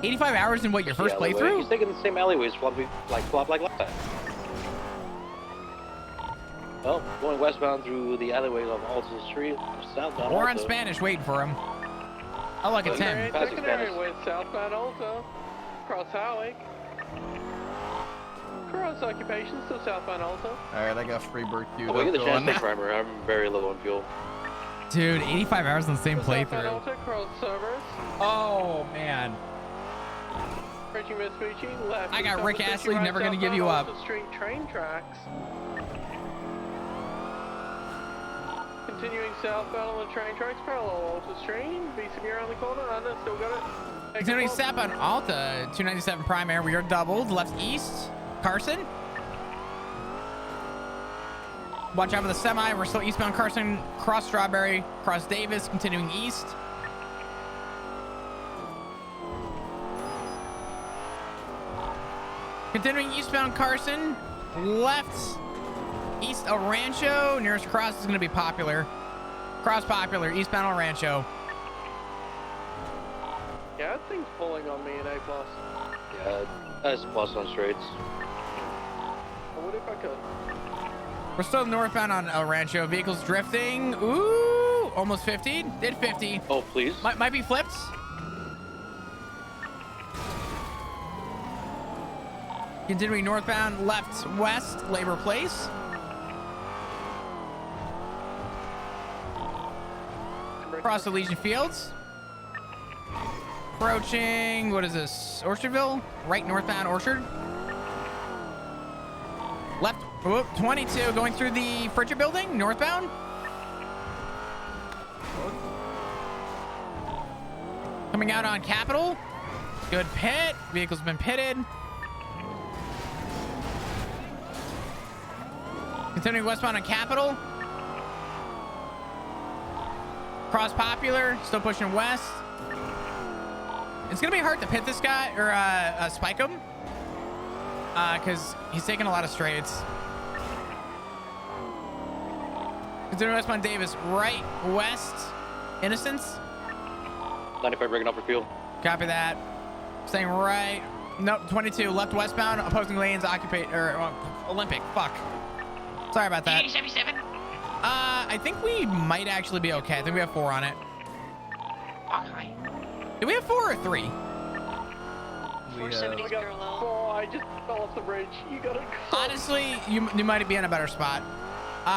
85 hours in what your first alleyway. playthrough? He's taking the same alleyways, flop like last time. Well, going westbound through the alleyways of Alta Street, southbound Or Alta. on Spanish, waiting for him. I like a 10. Passing Secondary Spanish. with southbound Alta, cross Howick. Cross occupation, still southbound Alta. All right, I got free bird queued Oh, we up get the chance going. to take primer. I'm very low on fuel. Dude, 85 hours on the same Southbound playthrough. Alta, cross Cerberus. Oh, man. Approaching Vespucci, left. I got to Rick Vespucci, Astley, right never gonna give you southbound up. Alta Street train tracks. Continuing southbound on the train tracks, parallel Alta Street. VCB around the corner, and it's still got it. Continuing southbound Alta, 297 primary. We are doubled. Left east. Carson. Watch out for the semi. We're still eastbound Carson. Cross Strawberry. Cross Davis. Continuing east. Continuing eastbound Carson. Left. East El Rancho. Nearest cross is going to be Popular. Cross Popular. Eastbound El Rancho. Yeah, that thing's pulling on me in A+. Yeah, that's plus on straights. I would if I could. We're still northbound on El Rancho. Vehicles drifting. Ooh, almost 50. Did 50. Oh, please. Might be flipped. Continuing northbound, left, west, Labor Place. Across the Legion Fields. Approaching, what is this? Orchardville? Right northbound Orchard. Left, whoop, 22, going through the Fridger building, northbound. Coming out on Capitol. Good pit. Vehicle's been pitted. Continuing westbound on Capitol. Cross Popular, still pushing west. It's gonna be hard to pit this guy or spike him, because he's taking a lot of straights. Continue westbound Davis, right west, Innocence. 95 rigging up for fuel. Copy that. Staying right. Nope, 22 left westbound, opposing lanes, Olympic. Fuck. Sorry about that. 77. I think we might actually be okay. I think we have 4 on it. Okay. Do we have 4 or 3? 470 parallel. Oh, I just fell off the bridge. You gotta go. Honestly, you might be in a better spot.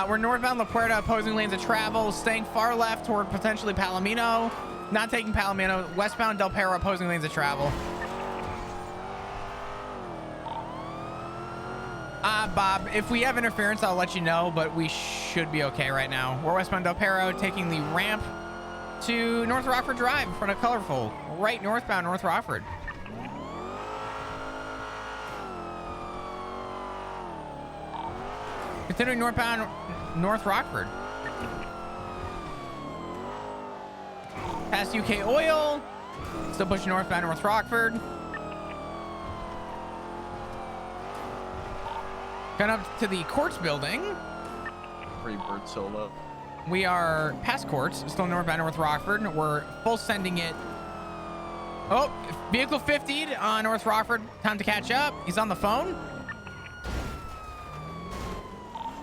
We're northbound La Puerta, opposing lanes of travel, staying far left toward potentially Palomino. Not taking Palomino. Westbound Del Perro, opposing lanes of travel. Bob, if we have interference, I'll let you know, but we should be okay right now. We're westbound Del Perro, taking the ramp to North Rockford Drive in front of Colorful. Right northbound North Rockford. Continuing northbound North Rockford. Past UK Oil. Still pushing northbound North Rockford. Going up to the Courts building. Freebird solo. We are past Courts, still northbound North Rockford. We're full sending it. Oh, vehicle 50'd on North Rockford. Time to catch up. He's on the phone.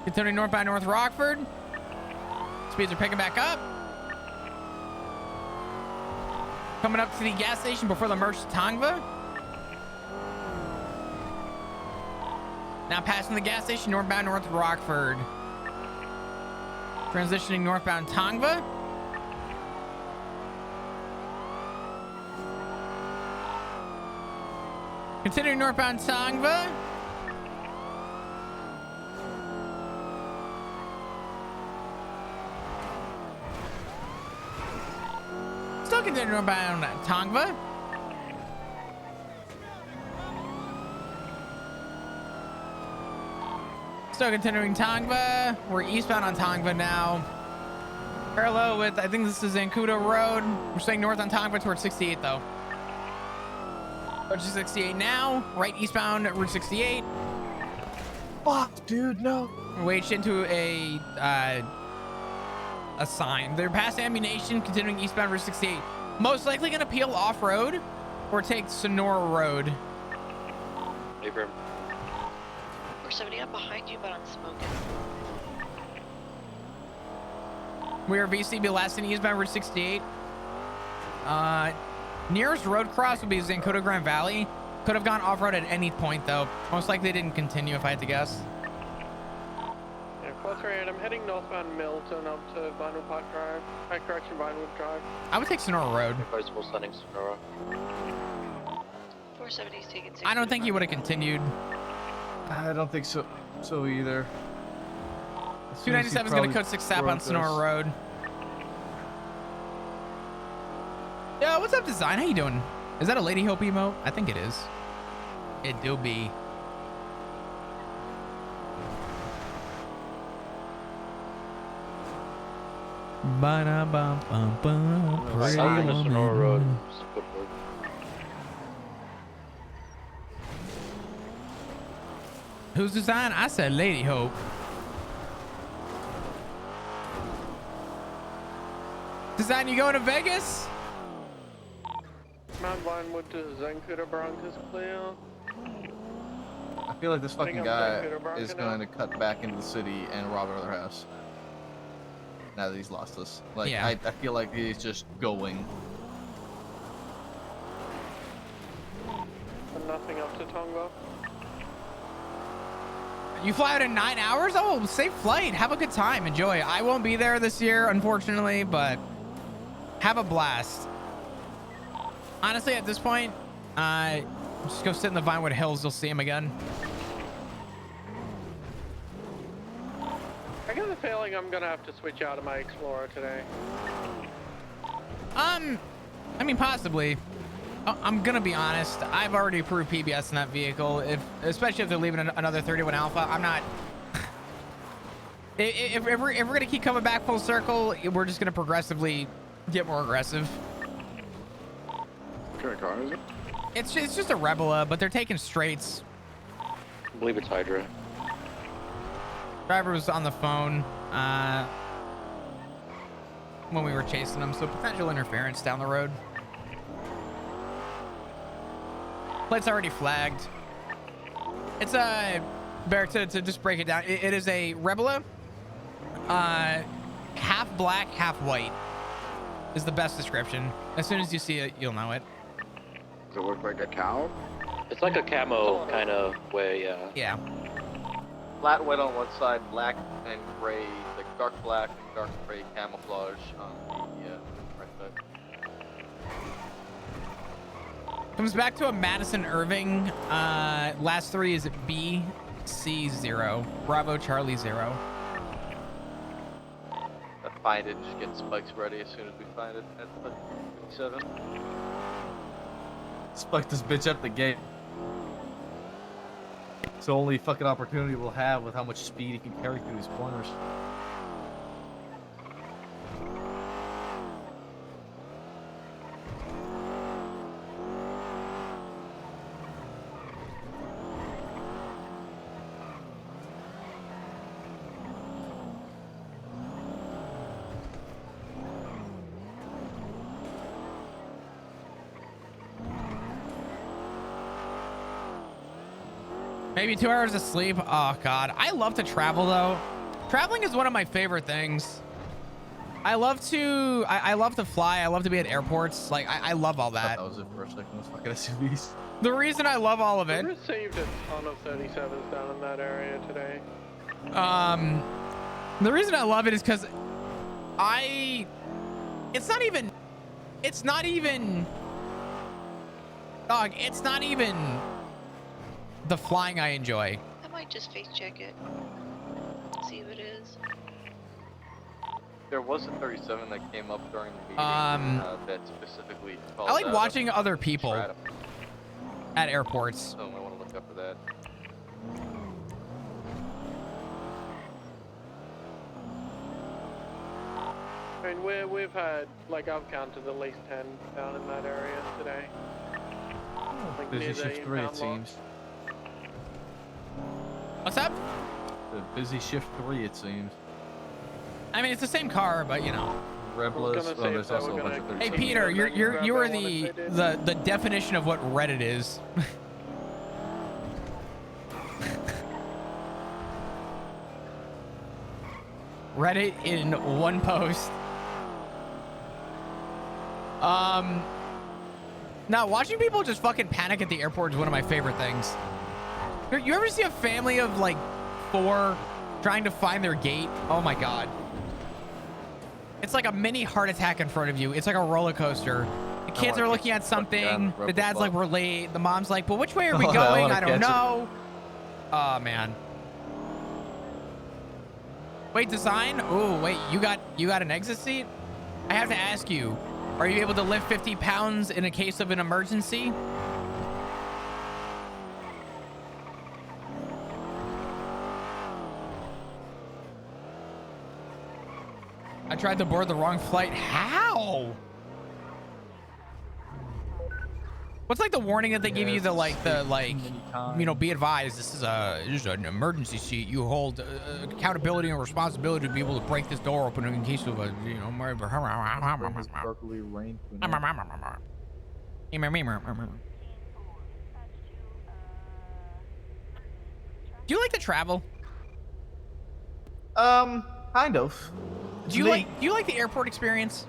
Continuing northbound North Rockford. Speeds are picking back up. Coming up to the gas station before the merge to Tongva. Now passing the gas station, northbound North Rockford. Transitioning northbound Tongva. Continuing northbound Tongva. Still continuing northbound Tongva. Still continuing Tongva. We're eastbound on Tongva now. Parallel with, I think this is Zancudo Road. We're staying north on Tongva towards 68 though. Towards 68 now. Right eastbound Route 68. Fuck, dude, no. We're wedged into a sign. They're past ammunition, continuing eastbound Route 68. Most likely gonna peel off-road or take Sonora Road. Hey, Brim. 470, I'm behind you, but I'm smoking. We are VCB last in eastbound Route 68. Nearest road cross would be Zancudo Grand Valley. Could have gone off-road at any point though. Most likely didn't continue if I had to guess. Yeah, close right. I'm heading northbound Milton up to Vinewood Park Drive. Correction, Vinewood Drive. I would take Sonora Road. Advisable sending Sonora. 470 is taking 6. I don't think he would have continued. I don't think so either. 297 is going to code 6 sap on Sonora Road. Yo, what's up, Design? How you doing? Is that a Lady Hope emote? I think it is. It do be. Sonora Road. Who's Design? I said Lady Hope. Design, you going to Vegas? Mount Vinewood to Zancudo Broncos clear. I feel like this fucking guy is going to cut back into the city and rob another house. Now that he's lost us. Like, yeah. I feel like he's just going. And nothing up to Tonga. You fly out in 9 hours? Oh, safe flight. Have a good time. Enjoy. I won't be there this year, unfortunately, but have a blast. Honestly, at this point, just go sit in the Vinewood Hills. You'll see him again. I get the feeling I'm gonna have to switch out of my Explorer today. I mean, possibly. I'm gonna be honest. I've already approved PBS in that vehicle. Especially if they're leaving another 31 Alpha, I'm not. If we're gonna keep coming back full circle, we're just gonna progressively get more aggressive. kind of car is it? It's just a Rebela, but they're taking straights. I believe it's Hydra. Driver was on the phone when we were chasing him, so potential interference down the road. Plate's already flagged. It's a Bear, to just break it down. It is a Rebela, half black, half white. Is the best description. As soon as you see it, you'll know it. Does it look like a cow? It's like a camo kind of way, yeah. Yeah. Flat white on one side, black and gray, like dark black and dark gray camouflage on the right side. Comes back to a Madison Irving. Last three is BC0. Bravo Charlie 0. Find it, just get spikes ready as soon as we find it at 57. Spike this bitch at the gate. It's the only fucking opportunity we'll have with how much speed he can carry through these corners. Maybe 2 hours of sleep. Oh God, I love to travel though. Traveling is one of my favorite things. I love to fly. I love to be at airports. Like I love all that. That was it for a second. Those fucking SUVs. The reason I love all of it. We received a ton of 37s down in that area today. The reason I love it is because it's not even dog. It's not even the flying I enjoy. I might just face check it. See if it is. There was a 37 that came up during the meeting that specifically called I like out watching a other people stratum. at airports. So I want to look up for that. I mean, we've had, like, I've counted at least 10 down in that area today. Like, Busy near the shift 3, it inbound lot. seems. What's up? The busy shift 3, it seems. I mean, it's the same car, but you know. Rebels. Oh, there's also a bunch of 37s. Hey Peter, you are the definition of what Reddit is. Reddit in one post. Now watching people just fucking panic at the airport is one of my favorite things. You ever see a family of like 4 trying to find their gate? Oh my God. It's like a mini heart attack in front of you. It's like a roller coaster. The kids are looking at something. The dad's like, we're late. The mom's like, well, which way are we going? I don't know. Oh man. Wait, design? Oh, wait, you got an exit seat? I have to ask you, are you able to lift 50 pounds in a case of an emergency? I tried to board the wrong flight. How? What's like the warning that they give you? You know, be advised. This is an emergency seat. You hold accountability and responsibility to be able to break this door open in case of a, you know. Berkeley rain. Do you like to travel? Kind of. Do you like the airport experience?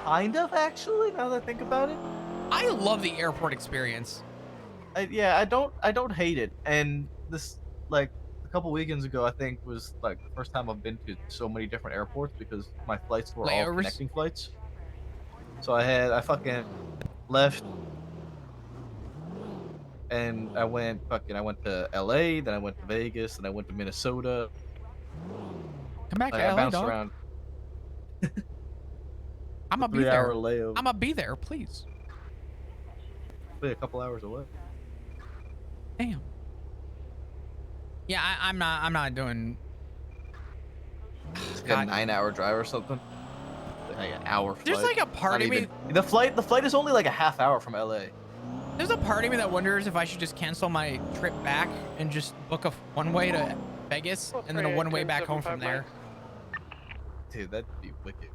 Kind of, actually, now that I think about it. I love the airport experience. Yeah, I don't hate it. And this, like, a couple weekends ago, I think was like the first time I've been to so many different airports because my flights were all connecting flights. So I fucking left, and I went to LA, then I went to Vegas, then I went to Minnesota. Come back to I LA, bounced dog. around. I'm gonna be there. 3-hour layover. I'm gonna be there, please. Be a couple hours away. Damn. Yeah, I'm not doing. It's like a 9-hour drive or something. Like an hour flight. There's like a part of me. The flight is only like a half hour from LA. There's a part of me that wonders if I should just cancel my trip back and just book a one-way to Vegas and then a one-way back home from there. Dude, that'd be wicked.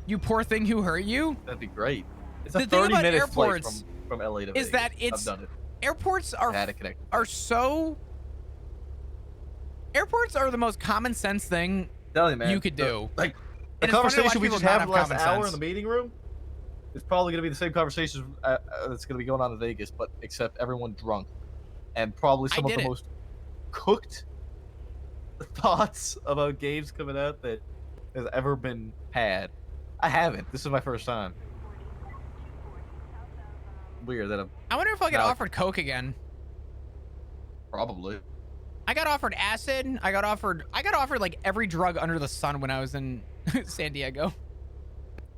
You poor thing who hurt you? That'd be great. It's a The thing about 30-minute flight airports from LA to is Vegas. that it's I've done it. Airports are the most common sense thing you could do. Like the And it's funny to watch conversation we people just not had have the last common hour in sense. the meeting room is probably going to be the same conversation that's going to be going on in Vegas, but except everyone drunk and probably some of the most cooked thoughts about games coming out that has ever been had. I haven't. This is my first time. Weird that I wonder if I'll get offered coke again. Probably. I got offered acid. I got offered like every drug under the sun when I was in San Diego.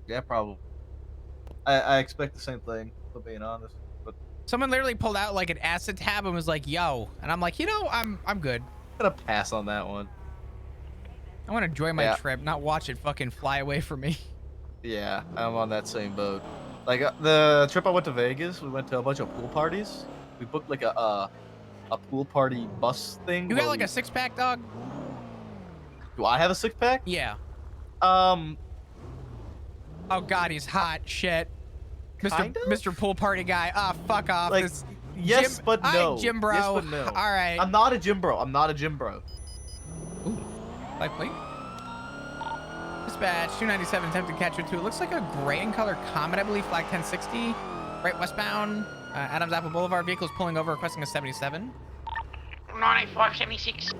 Yeah, probably. I expect the same thing, for being honest. But Someone literally pulled out like an acid tab and was like, "Yo," and I'm like, I'm good. I'm gonna pass on that one. I want to enjoy my trip, not watch it fucking fly away from me. Yeah, I'm on that same boat. Like the trip I went to Vegas, we went to a bunch of pool parties. We booked like a pool party bus thing. You got like a 6-pack, dog? Do I have a 6-pack? Yeah. Oh God, he's hot. Shit. Mr. Pool Party guy. Ah, fuck off. Like, This yes, gym, but no. Gym bro. Yes, but no. All right. I'm not a gym bro. I'm not a gym bro. Ooh. Light plate. Dispatch 297 attempted catcher 2. It looks like a gray in color Comet, I believe. Flag 1060. Right westbound. Adams Apple Boulevard. Vehicles pulling over, requesting a 77. 9576.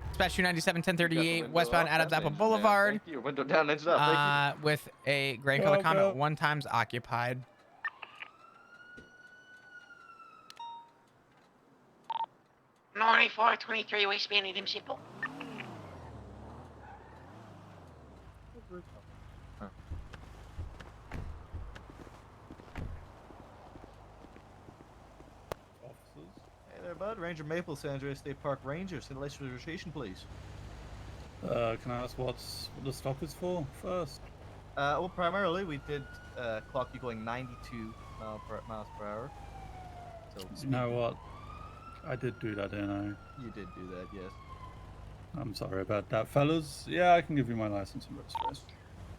Dispatch 297 1038 westbound Adams Apple Boulevard. Thank you. Window down, engine up. Thank you. With a gray color Comet, 1 times occupied. $94.23 waistband item simple. Hey there, bud. Ranger Maple, San Andreas State Park Ranger. Send a license registration, please. Can I ask what the stop is for first? Well, primarily we did clock you going 92 miles per hour. So You know what? I did do that, didn't I? You did do that, yes. I'm sorry about that, fellas. Yeah, I can give you my license and registration.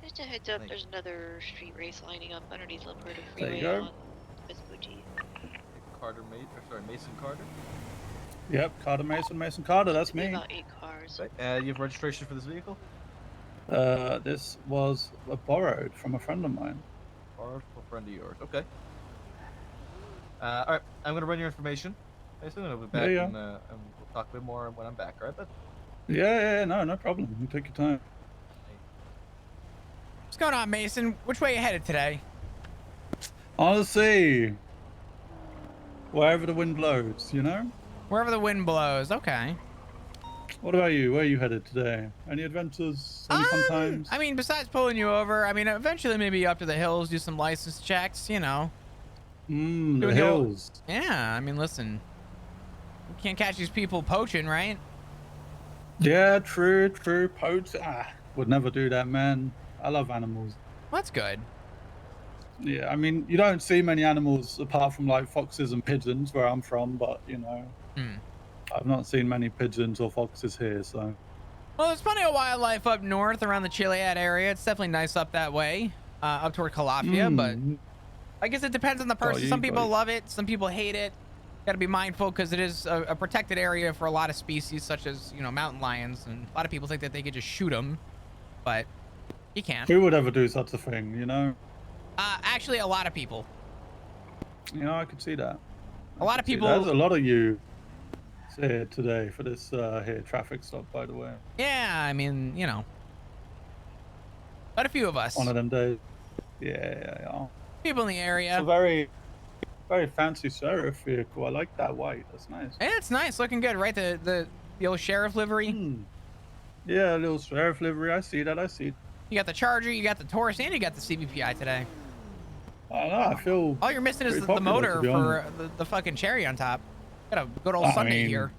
Just a heads up, there's another street race lining up underneath Leopard There you Freeway go. on Vespucci. Mason Carter. Yep, Carter Mason Carter, that's me. About 8 cars. You have registration for this vehicle? This was borrowed from a friend of mine. Borrowed from a friend of yours. Okay. Alright, I'm gonna run your information. Mason, I'll be back Yeah. and we'll talk a bit more when I'm back, alright, bud? Yeah, no problem. You take your time. What's going on, Mason? Which way you headed today? Honestly, wherever the wind blows, you know? Wherever the wind blows. Okay. What about you? Where are you headed today? Any adventures? Any fun times? I mean, besides pulling you over, I mean, eventually maybe up to the hills, do some license checks, you know. The hills. Yeah, I mean, listen. You can't catch these people poaching, right? Yeah, true. Poach. Would never do that, man. I love animals. That's good. Yeah, I mean, you don't see many animals apart from like foxes and pigeons where I'm from, but you know, I've not seen many pigeons or foxes here, so. Well, there's plenty of wildlife up north around the Chiliad area. It's definitely nice up that way, up toward Calafia, but I guess it depends on the person. Some people love it, some people hate it. Got to be mindful because it is a protected area for a lot of species, such as, you know, mountain lions, and a lot of people think that they could just shoot them, but you can't. Who would ever do such a thing, you know? Actually, a lot of people. You know, I could see that. A lot of people. There's a lot of you here today for this here traffic stop, by the way. Yeah, I mean, you know, but a few of us. One of them days. Yeah. People in the area. It's a very fancy sheriff vehicle. I like that white. That's nice. Yeah, it's nice, looking good, right? The old sheriff livery. Yeah, a little sheriff livery. I see that. You got the Charger, you got the Taurus, and you got the CBPI today. I don't know. I feel. All you're missing is pretty the popular, motor to be for honest. the fucking cherry on top. Got a good old I Sunday mean, here.